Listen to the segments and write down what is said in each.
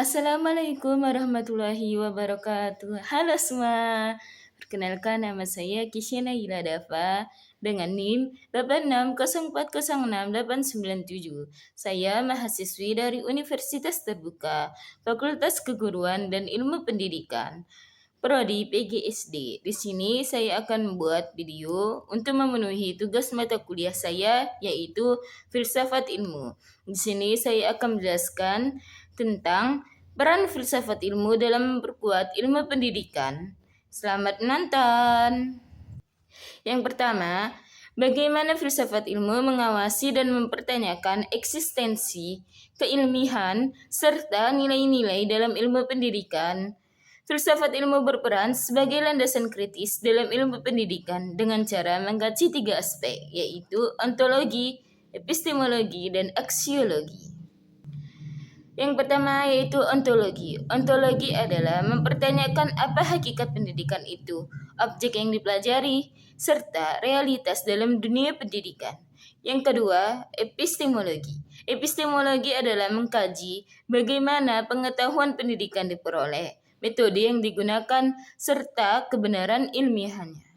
Assalamualaikum warahmatullahi wabarakatuh. Halo semua. Perkenalkan nama saya Kisyana Dava dengan NIM 86040687. Saya mahasiswi dari Universitas Terbuka, Fakultas Keguruan dan Ilmu Pendidikan, Prodi PGSD. Di sini saya akan membuat video untuk memenuhi tugas mata kuliah saya, yaitu Filsafat Ilmu. Di sini saya akan menjelaskan tentang peran filsafat ilmu dalam memperkuat ilmu pendidikan. Selamat menonton. Yang pertama, bagaimana filsafat ilmu mengawasi dan mempertanyakan eksistensi, keilmihan, serta nilai-nilai dalam ilmu pendidikan. Filsafat ilmu berperan sebagai landasan kritis dalam ilmu pendidikan dengan cara mengkaji 3 aspek, yaitu ontologi, epistemologi, dan aksiologi. Yang pertama yaitu ontologi. Ontologi adalah mempertanyakan apa hakikat pendidikan itu, objek yang dipelajari, serta realitas dalam dunia pendidikan. Yang kedua, epistemologi. Epistemologi adalah mengkaji bagaimana pengetahuan pendidikan diperoleh, metode yang digunakan, serta kebenaran ilmiahnya.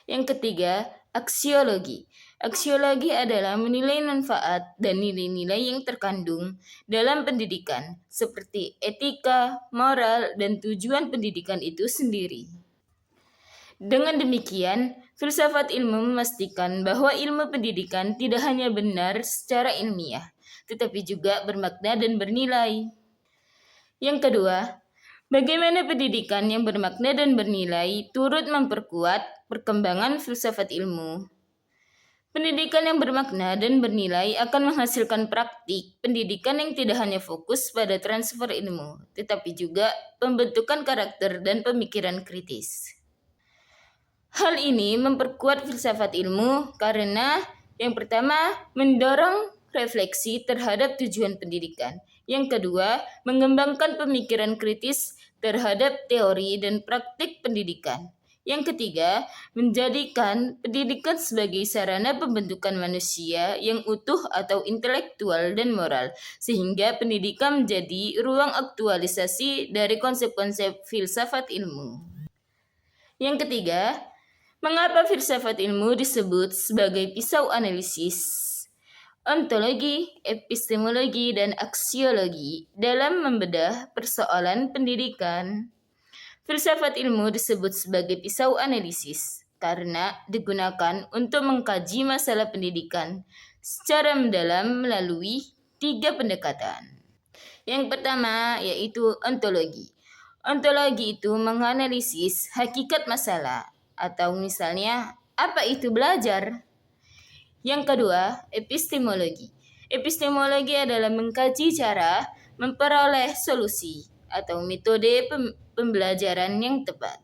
Yang ketiga, aksiologi. Aksiologi adalah menilai manfaat dan nilai-nilai yang terkandung dalam pendidikan, seperti etika, moral, dan tujuan pendidikan itu sendiri. Dengan demikian, filsafat ilmu memastikan bahwa ilmu pendidikan tidak hanya benar secara ilmiah, tetapi juga bermakna dan bernilai. Yang kedua, bagaimana pendidikan yang bermakna dan bernilai turut memperkuat perkembangan filsafat ilmu. Pendidikan yang bermakna dan bernilai akan menghasilkan praktik pendidikan yang tidak hanya fokus pada transfer ilmu, tetapi juga pembentukan karakter dan pemikiran kritis. Hal ini memperkuat filsafat ilmu karena yang pertama, mendorong refleksi terhadap tujuan pendidikan. Yang kedua, mengembangkan pemikiran kritis terhadap teori dan praktik pendidikan. Yang ketiga, menjadikan pendidikan sebagai sarana pembentukan manusia yang utuh atau intelektual dan moral, sehingga pendidikan menjadi ruang aktualisasi dari konsep-konsep filsafat ilmu. Yang ketiga, mengapa filsafat ilmu disebut sebagai pisau analisis? Ontologi, epistemologi, dan aksiologi dalam membedah persoalan pendidikan. Filsafat ilmu disebut sebagai pisau analisis karena digunakan untuk mengkaji masalah pendidikan secara mendalam melalui 3 pendekatan. Yang pertama yaitu ontologi. Ontologi itu menganalisis hakikat masalah, atau misalnya apa itu belajar. Yang kedua, epistemologi. Epistemologi adalah mengkaji cara memperoleh solusi atau metode pembelajaran yang tepat.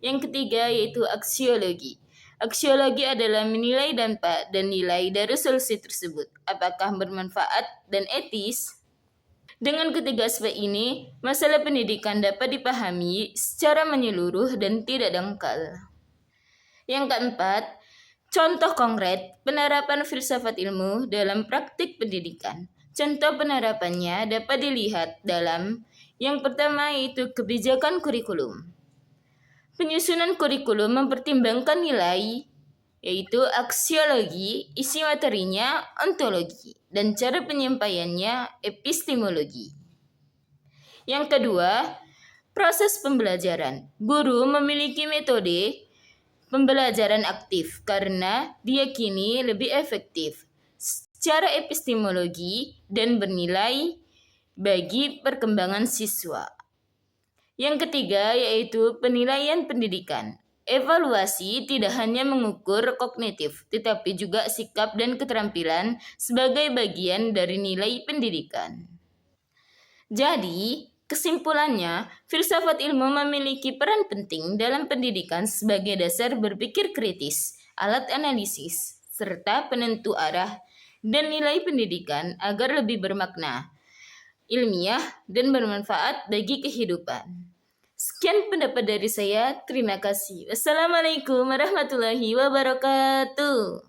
Yang ketiga yaitu aksiologi. Aksiologi adalah menilai dampak dan nilai dari solusi tersebut, apakah bermanfaat dan etis. Dengan ketiga aspek ini, masalah pendidikan dapat dipahami secara menyeluruh dan tidak dangkal. Yang keempat, contoh konkret penerapan filsafat ilmu dalam praktik pendidikan. Contoh penerapannya dapat dilihat dalam yang pertama yaitu kebijakan kurikulum. Penyusunan kurikulum mempertimbangkan nilai, yaitu aksiologi, isi materinya ontologi, dan cara penyampaiannya epistemologi. Yang kedua, proses pembelajaran. Guru memiliki metode pembelajaran aktif karena diyakini lebih efektif secara epistemologi dan bernilai bagi perkembangan siswa. Yang ketiga yaitu penilaian pendidikan. Evaluasi tidak hanya mengukur kognitif, tetapi juga sikap dan keterampilan sebagai bagian dari nilai pendidikan. Jadi, kesimpulannya, filsafat ilmu memiliki peran penting dalam pendidikan sebagai dasar berpikir kritis, alat analisis, serta penentu arah dan nilai pendidikan agar lebih bermakna, ilmiah, dan bermanfaat bagi kehidupan. Sekian pendapat dari saya, terima kasih. Wassalamualaikum warahmatullahi wabarakatuh.